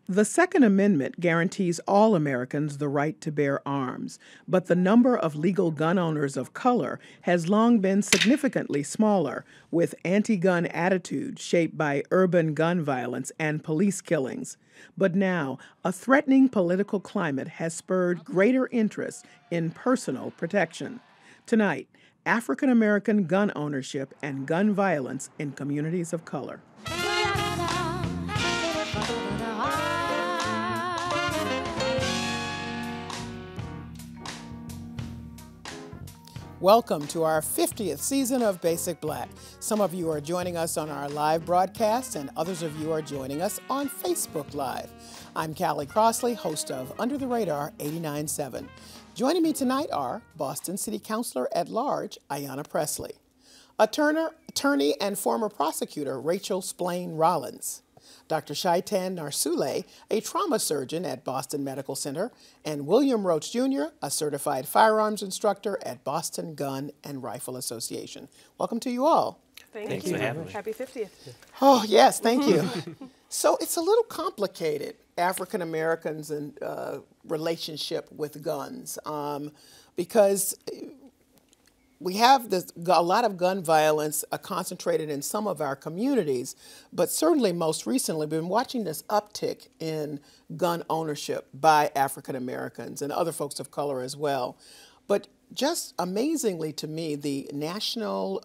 The Second Amendment guarantees all Americans the right to bear arms, but the number of legal gun owners of color has long been significantly smaller, with anti-gun attitudes shaped by urban gun violence and police killings. But now, a threatening political climate has spurred greater interest in personal protection. Tonight, African American gun ownership and gun violence in communities of color. Welcome to our 50th season of Basic Black. Some of you are joining us on our live broadcast, and others of you are joining us on Facebook Live. I'm Callie Crossley, host of Under the Radar 89.7. Joining me tonight are Boston City Councilor at Large, Ayanna Pressley, attorney and former prosecutor Rachael Rollins, Dr. Chaitan Narsule, a trauma surgeon at Boston Medical Center, and William Roach Jr., a certified firearms instructor at Boston Gun and Rifle Association. Welcome to you all. Thank you. Happy 50th. Oh, yes, thank you. So it's a little complicated, African Americans and relationship with guns, because we have a lot of gun violence concentrated in some of our communities, but certainly most recently we've been watching this uptick in gun ownership by African Americans and other folks of color as well. But just amazingly to me, the National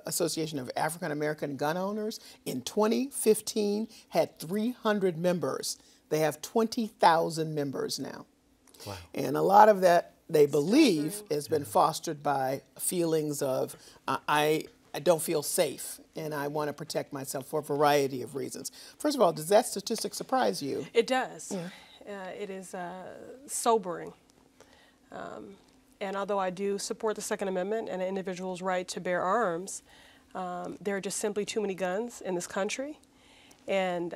Association of African American Gun Owners in 2015 had 300 members. They have 20,000 members now. Wow. And a lot of that, they believe, has been fostered by feelings of, I don't feel safe and I want to protect myself for a variety of reasons. First of all, does that statistic surprise you? It does. Yeah. It is sobering. And although I do support the Second Amendment and an individual's right to bear arms, there are just simply too many guns in this country. And,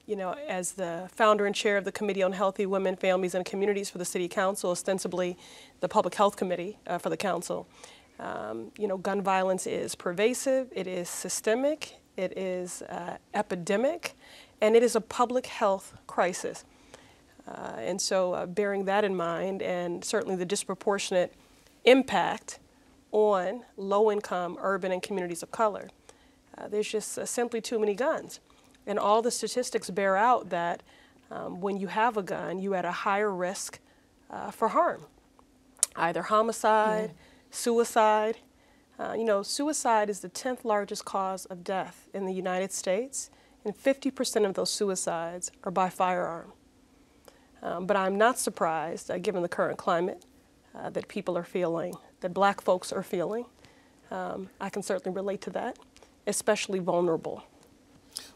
you know, as the founder and chair of the Committee on Healthy Women, Families, and Communities for the City Council, ostensibly the Public Health Committee for the Council, you know, gun violence is pervasive, it is systemic, it is epidemic, and it is a public health crisis. And so bearing that in mind, and certainly the disproportionate impact on low-income urban and communities of color, there's just simply too many guns. And all the statistics bear out that when you have a gun, you're at a higher risk for harm, either homicide, suicide. You know, suicide is the 10th largest cause of death in the United States, and 50% of those suicides are by firearm. But I'm not surprised, given the current climate that people are feeling, that black folks are feeling. I can certainly relate to that, especially vulnerable.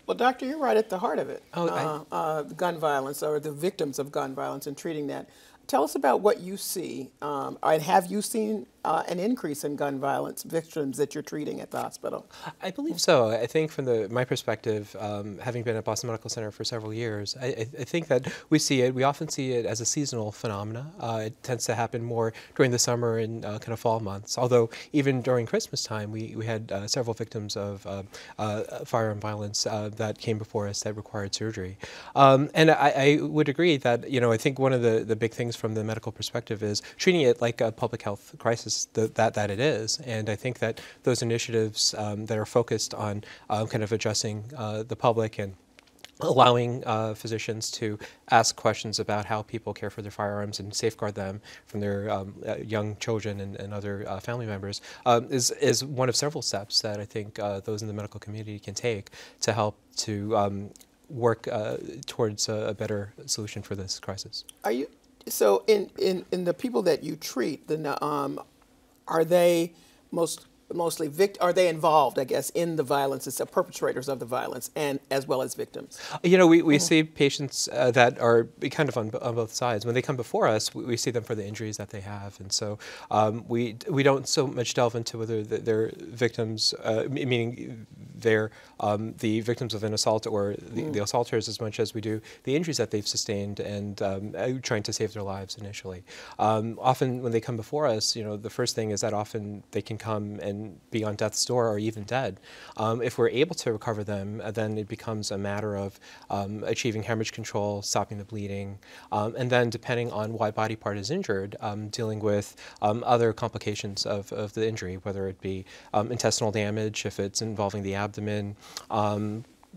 Well, Doctor, you're right at the heart of it, gun violence or the victims of gun violence and treating that. Tell us about what you see, and have you seen an increase in gun violence victims that you're treating at the hospital? I believe so. I think from my perspective, having been at Boston Medical Center for several years, I think that we see it. We often see it as a seasonal phenomena. It tends to happen more during the summer and kind of fall months. Although even during Christmas time, we had several victims of firearm violence that came before us that required surgery. And I would agree that, you know, I think one of the big things from the medical perspective is treating it like a public health crisis that it is. And I think that those initiatives that are focused on kind of addressing the public and allowing physicians to ask questions about how people care for their firearms and safeguard them from their young children and other family members is one of several steps that I think those in the medical community can take to help to work towards a better solution for this crisis. So in the people that you treat, are they mostly are they involved, I guess, in the violence, as perpetrators of the violence, and as well as victims? You know, we see patients that are kind of on both sides. When they come before us, we see them for the injuries that they have, and so we don't so much delve into whether they're victims, meaning they're the victims of an assault or the assaulters, as much as we do the injuries that they've sustained and trying to save their lives initially. Often when they come before us, you know, the first thing is that often they can come and and be on death's door or even dead. If we're able to recover them, then it becomes a matter of achieving hemorrhage control, stopping the bleeding, and then depending on what body part is injured, dealing with other complications of the injury, whether it be intestinal damage, if it's involving the abdomen,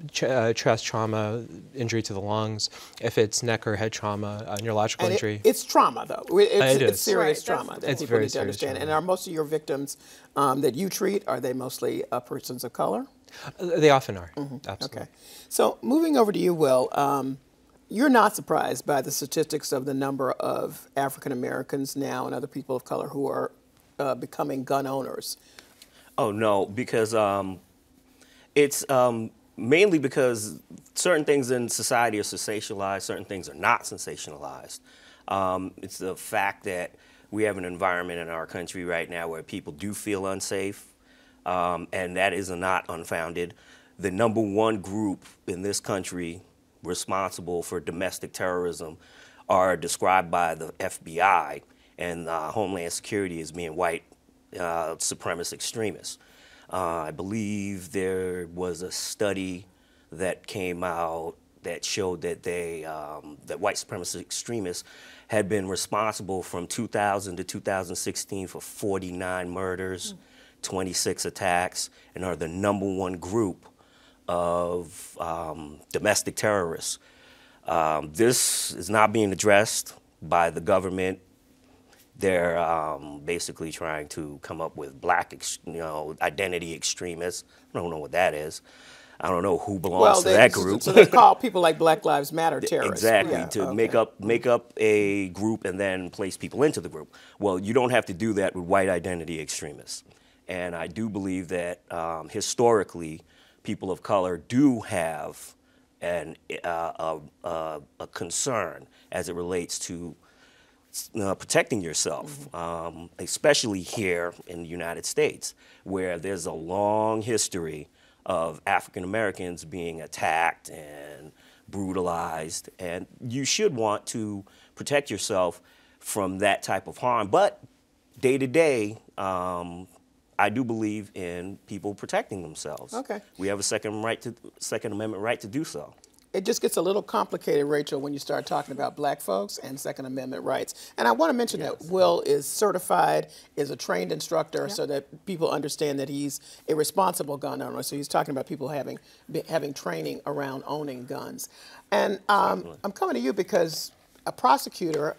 chest trauma, injury to the lungs, if it's neck or head trauma, neurological injury. It's trauma, though. It's serious trauma that people need to understand. Trauma. And are most of your victims that you treat, are they mostly persons of color? They often are, absolutely. Okay. So moving over to you, Will, you're not surprised by the statistics of the number of African Americans now and other people of color who are becoming gun owners. Oh, no, because it's mainly because certain things in society are sensationalized, certain things are not sensationalized. It's the fact that we have an environment in our country right now where people do feel unsafe, and that is not unfounded. The number one group in this country responsible for domestic terrorism are described by the FBI and Homeland Security as being white supremacist extremists. I believe there was a study that came out that showed that that white supremacist extremists had been responsible from 2000 to 2016 for 49 murders, 26 attacks, and are the number one group of domestic terrorists. This is not being addressed by the government. They're basically trying to come up with black, identity extremists. I don't know what that is. I don't know who belongs to that group. So they call people like Black Lives Matter terrorists. Exactly, to make up a group and then place people into the group. Well, you don't have to do that with white identity extremists. And I do believe that historically, people of color do have a concern as it relates to protecting yourself, especially here in the United States, where there's a long history of African Americans being attacked and brutalized, and you should want to protect yourself from that type of harm. But day to day, I do believe in people protecting themselves. Okay. We have a Second Amendment right to do so. It just gets a little complicated, Rachel, when you start talking about black folks and Second Amendment rights. And I want to mention that Will is certified, is a trained instructor, so that people understand that he's a responsible gun owner. So he's talking about people having training around owning guns. And I'm coming to you because a prosecutor,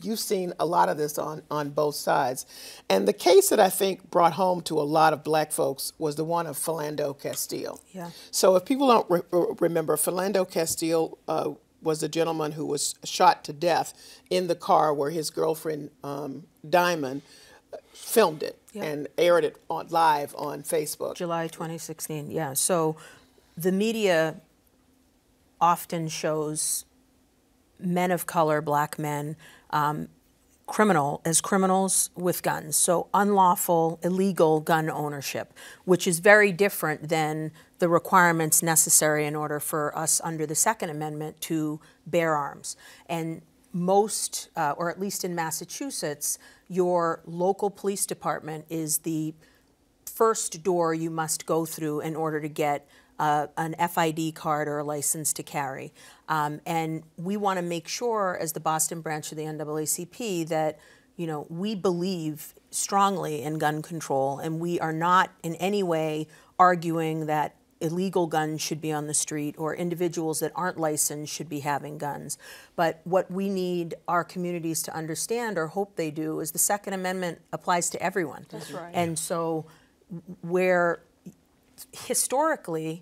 you've seen a lot of this on both sides. And the case that I think brought home to a lot of black folks was the one of Philando Castile. Yeah. So if people don't remember, Philando Castile was a gentleman who was shot to death in the car where his girlfriend, Diamond, filmed it and aired it live on Facebook. July 2016, yeah. So the media often shows men of color, black men, as criminals with guns. So unlawful, illegal gun ownership, which is very different than the requirements necessary in order for us under the Second Amendment to bear arms. And most, or at least in Massachusetts, your local police department is the first door you must go through in order to get an FID card or a license to carry. And we want to make sure, as the Boston branch of the NAACP, that we believe strongly in gun control, and we are not in any way arguing that illegal guns should be on the street or individuals that aren't licensed should be having guns. But what we need our communities to understand, or hope they do, is the Second Amendment applies to everyone. That's right. And so where historically,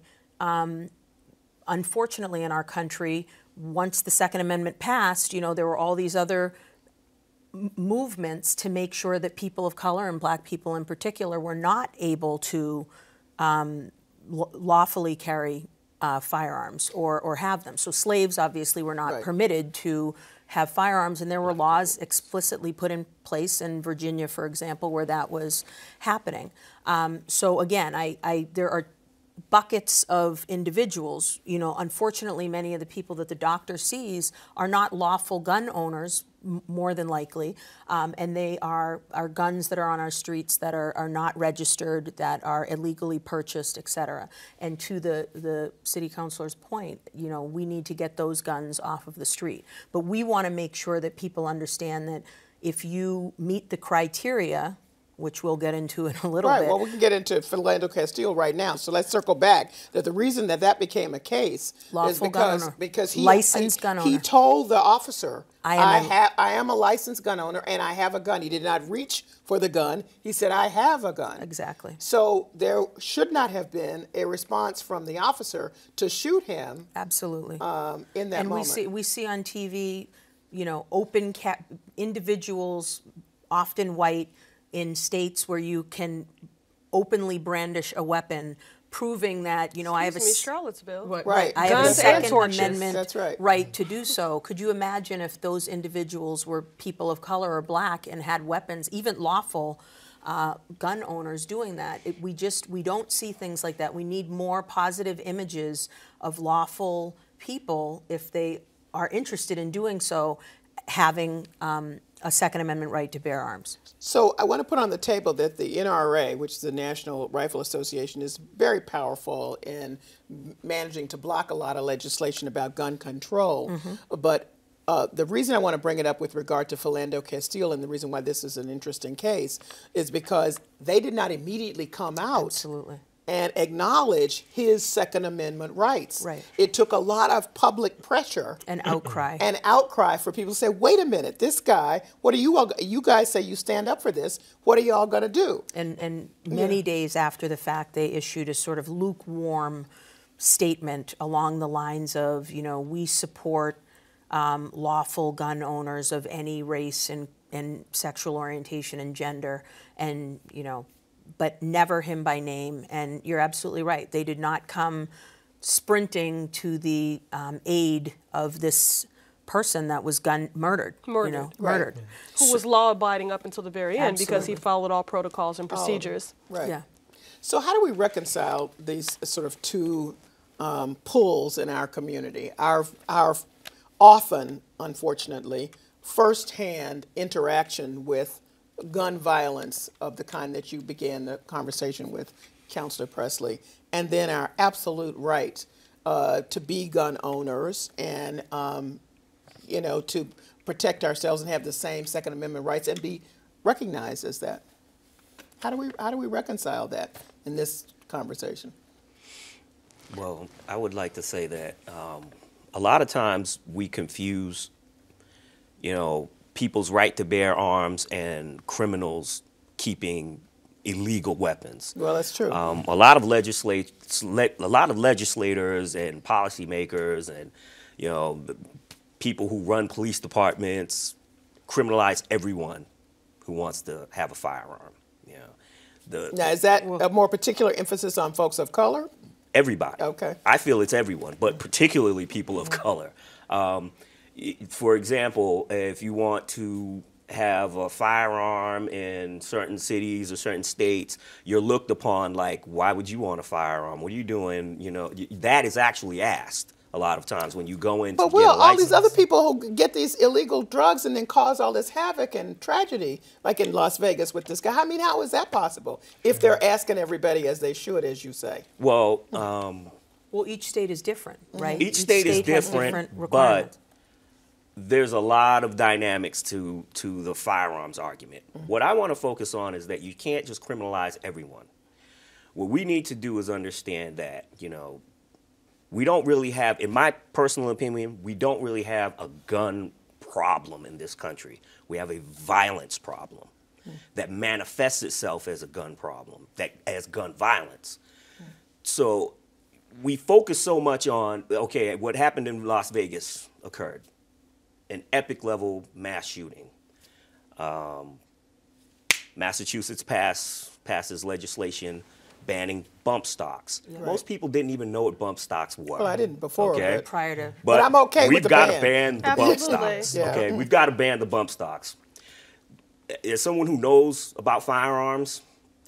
unfortunately in our country, once the Second Amendment passed, there were all these other movements to make sure that people of color, and black people in particular, were not able to lawfully carry firearms or have them. So slaves obviously were not permitted to have firearms, and there were laws explicitly put in place in Virginia, for example, where that was happening. So again, there are buckets of individuals. You know, unfortunately, many of the people that the doctor sees are not lawful gun owners, more than likely, and they are guns that are on our streets that are not registered, that are illegally purchased, et cetera. And to the city councilor's point, you know, we need to get those guns off of the street. But we want to make sure that people understand that if you meet the criteria, which we'll get into in a little bit. Well, we can get into Philando Castile right now. So let's circle back that the reason that became a case is because he told the officer, I am a licensed gun owner and I have a gun. He did not reach for the gun. He said, I have a gun. Exactly. So there should not have been a response from the officer to shoot him. Absolutely. In that moment. And we see on TV, you know, individuals, often white, in states where you can openly brandish a weapon, proving that, you know, I have a Charlottesville. Right. I have a Second torches. Amendment right to do so. Could you imagine if those individuals were people of color or black and had weapons, even lawful gun owners doing that? We don't see things like that. We need more positive images of lawful people, if they are interested in doing so, having a Second Amendment right to bear arms. So I want to put on the table that the NRA, which is the National Rifle Association, is very powerful in managing to block a lot of legislation about gun control. But the reason I want to bring it up with regard to Philando Castile, and the reason why this is an interesting case, is because they did not immediately come out Absolutely. and acknowledge his Second Amendment rights. Right. It took a lot of public pressure An outcry. and outcry for people to say, wait a minute, this guy, what are you all, you guys say you stand up for this, what are y'all going to do? And many days after the fact, they issued a sort of lukewarm statement along the lines of, you know, we support lawful gun owners of any race and sexual orientation and gender, and, you know, but never him by name. And you're absolutely right. They did not come sprinting to the aid of this person that was murdered. You know, murdered. Who was law-abiding up until the very end because he Absolutely. followed all protocols and procedures. Right. Yeah. So how do we reconcile these sort of two pulls in our community? Our often, unfortunately, firsthand interaction with gun violence of the kind that you began the conversation with, Councilor Pressley, and then our absolute right to be gun owners and, you know, to protect ourselves and have the same Second Amendment rights and be recognized as that. How do we reconcile that in this conversation? Well, I would like to say that a lot of times we confuse, you know, people's right to bear arms and criminals keeping illegal weapons. Well, that's true. A lot of legislators and policymakers and, you know, people who run police departments criminalize everyone who wants to have a firearm. You know, now, is that a more particular emphasis on folks of color? Everybody. Okay. I feel it's everyone, but particularly people of color. For example, if you want to have a firearm in certain cities or certain states, you're looked upon like, why would you want a firearm? What are you doing? You know, that is actually asked a lot of times when you go in to get a license. All these other people who get these illegal drugs and then cause all this havoc and tragedy, like in Las Vegas with this guy, I mean, how is that possible if they're asking everybody as they should, as you say? Well, well, each state is different, right? Each state is different, but there's a lot of dynamics to the firearms argument. What I want to focus on is that you can't just criminalize everyone. What we need to do is understand that, you know, we don't really have, in my personal opinion, we don't really have a gun problem in this country. We have a violence problem that manifests itself as a gun problem, as gun violence. So we focus so much on, okay, what happened in Las Vegas occurred. An epic level mass shooting. Massachusetts passes legislation banning bump stocks. Right. Most people didn't even know what bump stocks were. Well, I didn't before. Okay? Prior to. But I'm okay with the ban. We've got to ban the bump stocks. Yeah. Okay, we've got to ban the bump stocks. As someone who knows about firearms,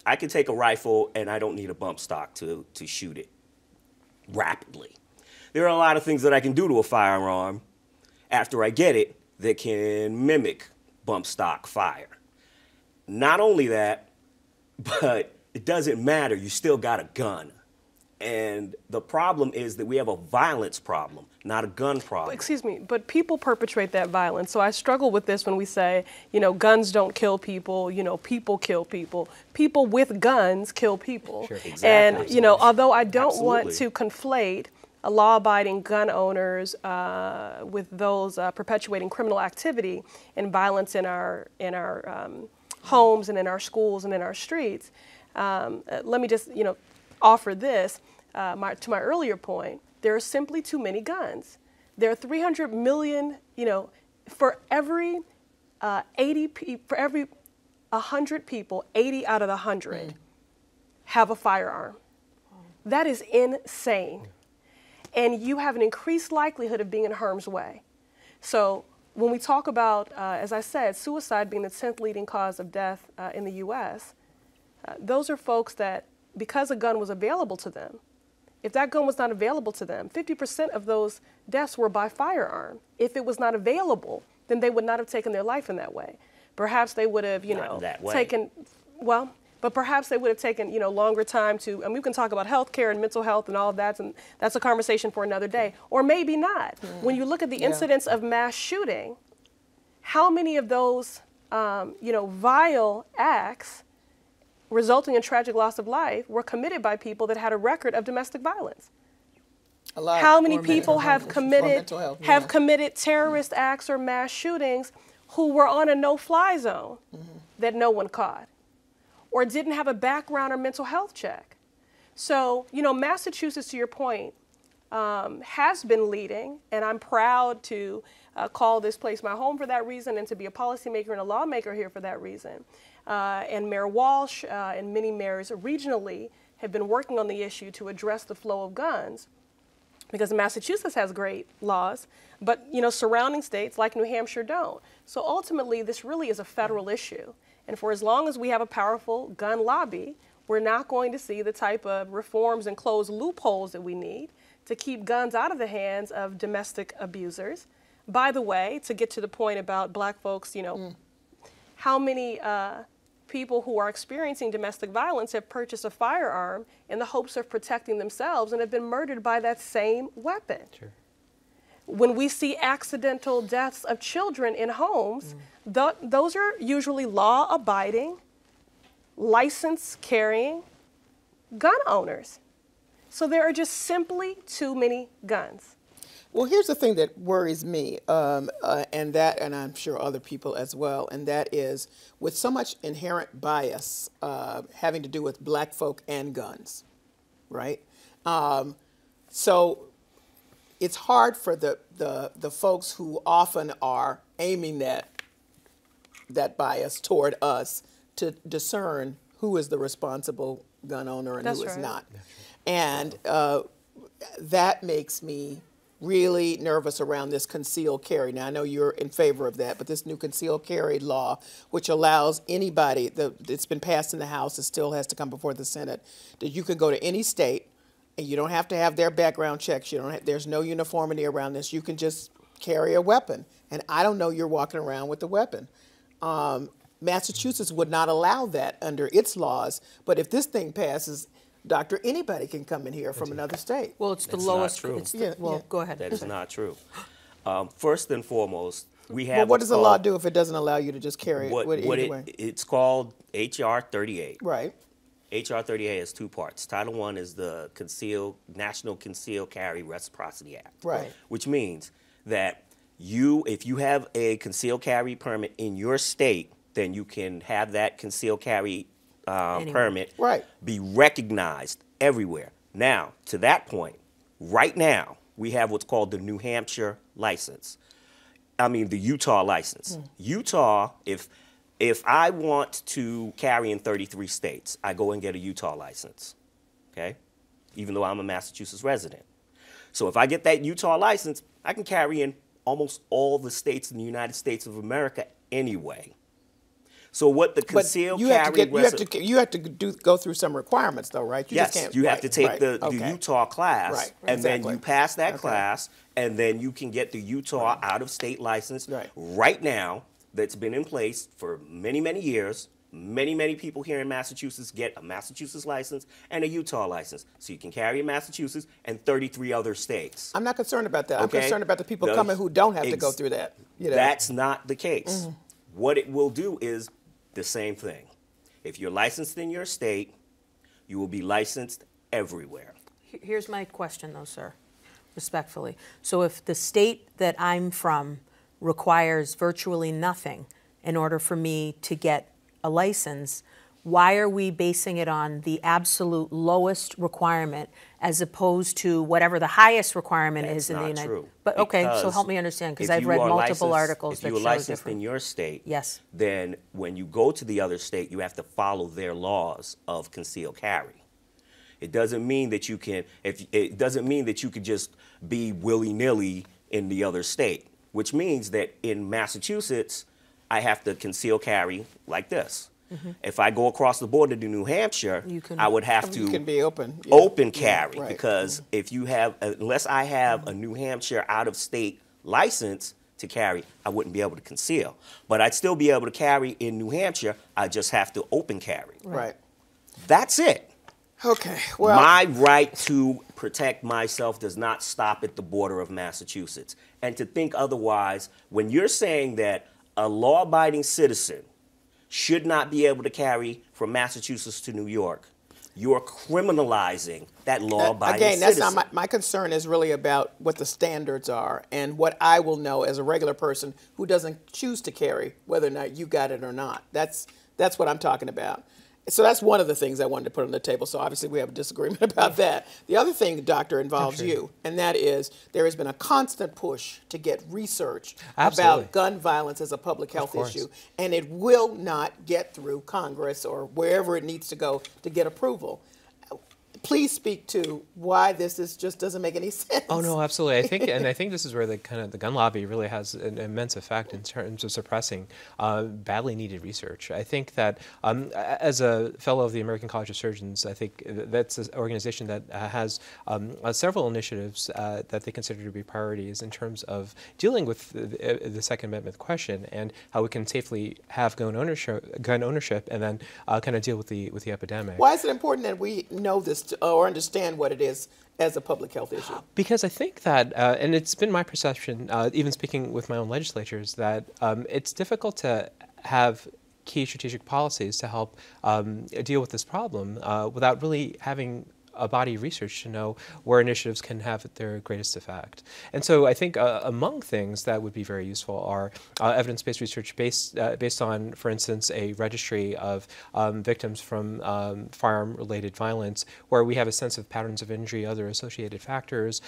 I can take a rifle and I don't need a bump stock to shoot it. rapidly. There are a lot of things that I can do to a firearm after I get it that can mimic bump stock fire. Not only that, but it doesn't matter. You still got a gun. And the problem is that we have a violence problem, not a gun problem. Excuse me, but people perpetrate that violence. So I struggle with this when we say, you know, guns don't kill people, you know, people kill people. People with guns kill people. Sure, exactly. And, you know, although I don't Absolutely. want to conflate law-abiding gun owners with those perpetuating criminal activity and violence in our homes and in our schools and in our streets, let me just, you know, offer this. To my earlier point, there are simply too many guns. There are 300 million, you know, for every 100 people, 80 out of the 100 have a firearm. That is insane. And you have an increased likelihood of being in harm's way. So when we talk about, as I said, suicide being the 10th leading cause of death in the U.S., those are folks that, because a gun was available to them, if that gun was not available to them, 50% of those deaths were by firearm. If it was not available, then they would not have taken their life in that way. Perhaps they would have, you know, taken, well, but perhaps they would have taken, you know, longer time to, and we can talk about healthcare and mental health and all of that, and that's a conversation for another day, or maybe not. When you look at the incidents of mass shooting, how many of those, you know, vile acts resulting in tragic loss of life were committed by people that had a record of domestic violence? A lot. How many people have committed health, committed terrorist acts or mass shootings who were on a no-fly zone that no one caught, or didn't have a background or mental health check? So, you know, Massachusetts, to your point, has been leading, and I'm proud to call this place my home for that reason, and to be a policymaker and a lawmaker here for that reason. And Mayor Walsh and many mayors regionally have been working on the issue to address the flow of guns, because Massachusetts has great laws, but, you know, surrounding states like New Hampshire don't. So ultimately, this really is a federal issue. And for as long as we have a powerful gun lobby, we're not going to see the type of reforms and close loopholes that we need to keep guns out of the hands of domestic abusers. By the way, to get to the point about black folks, you know, how many people who are experiencing domestic violence have purchased a firearm in the hopes of protecting themselves and have been murdered by that same weapon? Sure. When we see accidental deaths of children in homes, those are usually law-abiding, license-carrying gun owners. So there are just simply too many guns. Well, here's the thing that worries me, and I'm sure other people as well, and that is with so much inherent bias having to do with black folk and guns, right? So it's hard for the folks who often are aiming that bias toward us to discern who is the responsible gun owner and who is not. And that makes me really nervous around this concealed carry. Now, I know you're in favor of that, but this new concealed carry law, which allows anybody, it's been passed in the House, it still has to come before the Senate, that you can go to any state and you don't have to have their background checks. There's no uniformity around this. You can just carry a weapon. And I don't know you're walking around with a weapon. Massachusetts would not allow that under its laws, but if this thing passes, Doctor, anybody can come in here from another state. Well, it's the That's lowest. not true. Well, go ahead. That is not true. First and foremost, we have. Well, what does the law do if it doesn't allow you to just carry it either way? It's called H.R. 38. Right. H.R. 38 has two parts. Title I is the National Concealed Carry Reciprocity Act. Right. Which means that if you have a concealed carry permit in your state, then you can have that concealed carry permit be recognized everywhere. Now, to that point, right now, we have what's called the New Hampshire license. The Utah license. Utah, if I want to carry in 33 states, I go and get a Utah license, okay? Even though I'm a Massachusetts resident. So if I get that Utah license, I can carry in almost all the states in the United States of America anyway. So what the But concealed you carry have to go through some requirements, though, right? You yes, just can't, you have right, to take right, the okay. Utah class, Right, and then exactly. you pass that Okay. class, and then you can get the Utah out-of-state license. Right. Now, that's been in place for many, many years. Many people here in Massachusetts get a Massachusetts license and a Utah license. So you can carry in Massachusetts and 33 other states. I'm not concerned about that. Okay? I'm concerned about the people coming who don't have to go through that. You know? That's not the case. What it will do is the same thing. If you're licensed in your state, you will be licensed everywhere. Here's my question, though, sir, respectfully. So if the state that I'm from requires virtually nothing in order for me to get a license, why are we basing it on the absolute lowest requirement as opposed to whatever the highest requirement is in the United States? That's not true. But okay, so Because help me understand, because if I've you read are multiple licensed- articles that If you're show licensed different. in your state, Yes. then when you go to the other state, you have to follow their laws of concealed carry. It doesn't mean that you can. It doesn't mean that you could just be willy-nilly in the other state, which means that in Massachusetts, I have to conceal carry like this. If I go across the border to New Hampshire, I would have to You can be open. Yeah. open carry, right. because if you have, unless I have a New Hampshire out-of-state license to carry, I wouldn't be able to conceal. But I'd still be able to carry in New Hampshire. I just have to open carry. Right. That's it. Okay. Well, My right to protect myself does not stop at the border of Massachusetts. And to think otherwise, when you're saying that a law-abiding citizen should not be able to carry from Massachusetts to New York, you're criminalizing that law-abiding again, citizen. that's not my concern is really about what the standards are and what I will know as a regular person who doesn't choose to carry, whether or not you got it or not. That's what I'm talking about. So that's one of the things I wanted to put on the table. So obviously we have a disagreement about that. The other thing, Doctor, involves you, and that is there has been a constant push to get research about gun violence as a public health issue, and it will not get through Congress or wherever it needs to go to get approval. Please speak to why this just doesn't make any sense. Oh no, absolutely. I think this is where the gun lobby really has an immense effect in terms of suppressing badly needed research. I think that as a fellow of the American College of Surgeons, I think that's an organization that has several initiatives that they consider to be priorities in terms of dealing with the Second Amendment question and how we can safely have gun ownership, and then kind of deal with the epidemic. Why is it important that we know this or understand what it is as a public health issue? Because I think that, and it's been my perception, even speaking with my own legislatures, that it's difficult to have key strategic policies to help deal with this problem without really having a body of research to know where initiatives can have their greatest effect. And so I think among things that would be very useful are evidence-based research based on, for instance, a registry of victims from firearm-related violence, where we have a sense of patterns of injury, other associated factors,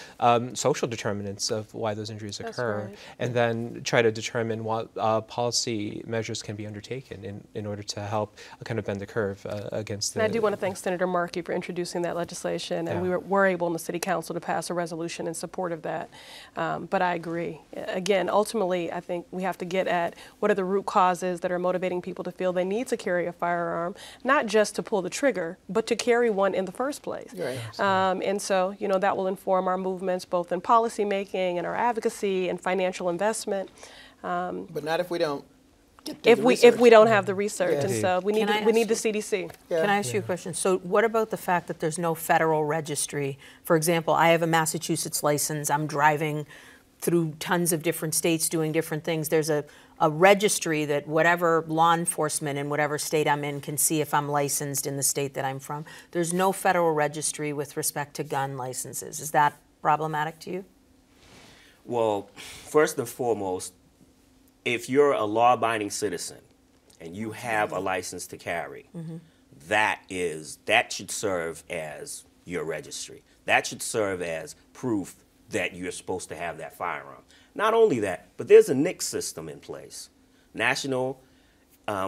social determinants of why those injuries occur, and then try to determine what policy measures can be undertaken in order to help kind of bend the curve against the... And I do want to thank Senator Markey for introducing that legislation, and we were able in the City Council to pass a resolution in support of that. But I agree. Again, ultimately, I think we have to get at what are the root causes that are motivating people to feel they need to carry a firearm, not just to pull the trigger, but to carry one in the first place. Right. And so, you know, that will inform our movements both in policy making and our advocacy and financial investment. But not if we don't if we don't have the research. Yes. And so we need the CDC. Yeah. Can I ask you a question? So what about the fact that there's no federal registry? For example, I have a Massachusetts license. I'm driving through tons of different states doing different things. There's a registry that whatever law enforcement in whatever state I'm in can see if I'm licensed in the state that I'm from. There's no federal registry with respect to gun licenses. Is that problematic to you? Well, first and foremost, if you're a law-abiding citizen and you have a license to carry, that should serve as your registry. That should serve as proof that you're supposed to have that firearm. Not only that, but there's a NICS system in place, National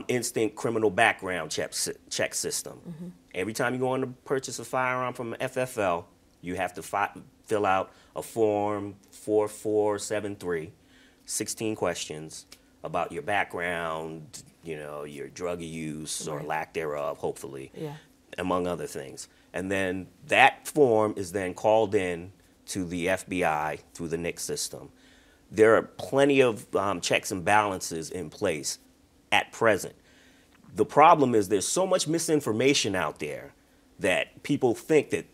Instant Criminal Background Check System. Every time you go on to purchase a firearm from an FFL, you have to fill out a form 4473, 16 questions about your background, you know, your drug use or lack thereof, hopefully, Yeah. among other things. And then that form is then called in to the FBI through the NICS system. There are plenty of checks and balances in place at present. The problem is there's so much misinformation out there that people think that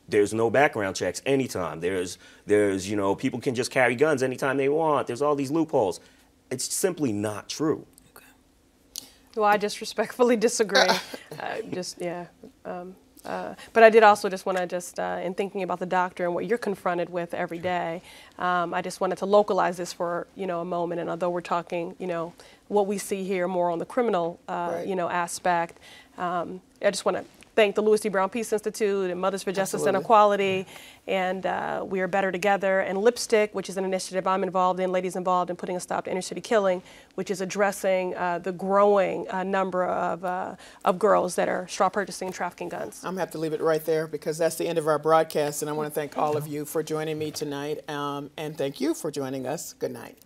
there's no background checks anytime. There's you know, people can just carry guns anytime they want. There's all these loopholes. It's simply not true. Well, I just respectfully disagree. But I did also just want to in thinking about the doctor and what you're confronted with every day, I just wanted to localize this for, you know, a moment. And although we're talking, you know, what we see here more on the criminal, you know, aspect, I just want to thank the Louis D. Brown Peace Institute and Mothers for Justice and Equality, and We Are Better Together, and Lipstick, which is an initiative I'm involved in, ladies involved in putting a stop to inner city killing, which is addressing the growing number of girls that are straw purchasing and trafficking guns. I'm going to have to leave it right there because that's the end of our broadcast, and I want to thank all of you for joining me tonight, and thank you for joining us. Good night.